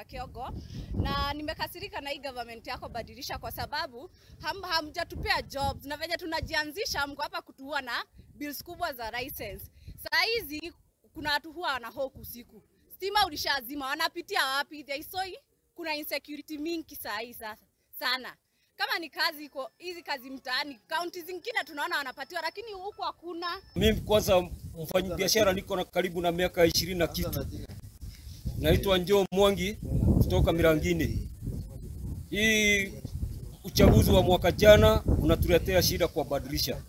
kwa kiogo, na nimekasirika na hii government yako badilisha, kwa sababu hamjatupea jobs, na venye tunajianzisha mko hapa kutuua na bills kubwa za license. Saa hizi kuna watu huwa wanahoku usiku, stima ulishazima, wanapitia wapi? Kuna insecurity mingi saa hii sasa sana. Kama ni kazi iko hizi kazi mtaani, county zingine tunaona wanapatiwa, lakini huku hakuna. Mimi kwanza mfanyabiashara, niko na karibu na miaka 20 na kitu. Naitwa Njoo Mwangi kutoka Mirangini. Hii uchaguzi wa mwaka jana unatuletea shida kwa badilisha.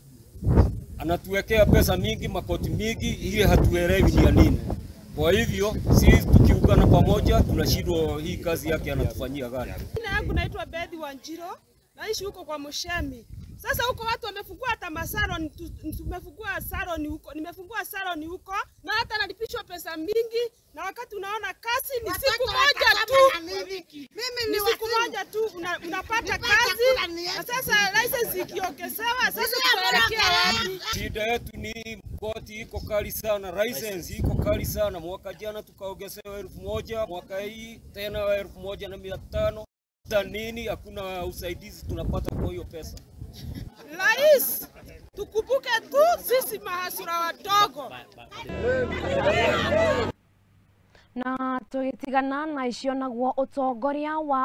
Anatuwekea pesa mingi, makoti mingi, ili hatuelewi ni nini. Kwa hivyo sisi tukiungana pamoja tunashindwa hii kazi yake anatufanyia gani. Jina yangu naitwa Bedi Wanjiro, naishi huko kwa Mushemi. Sasa huko watu wamefungua hata masalon, tumefungua salon huko, nimefungua salon huko, na hata nalipishwa pesa mingi, na wakati unaona kazi ni siku moja tu. Mimi ni siku moja tu unapata kazi, na sasa license ikiongezewa, sasa tunaelekea wapi? Shida yetu ni koti iko kali sana, license iko kali sana. Mwaka jana tukaongezewa 1000, mwaka hii tena 1500. Nini, hakuna usaidizi tunapata kwa hiyo pesa. Rais, tukumbuke tu sisi mahasura wadogo. Na tugitigana na icio naguo utongoria wa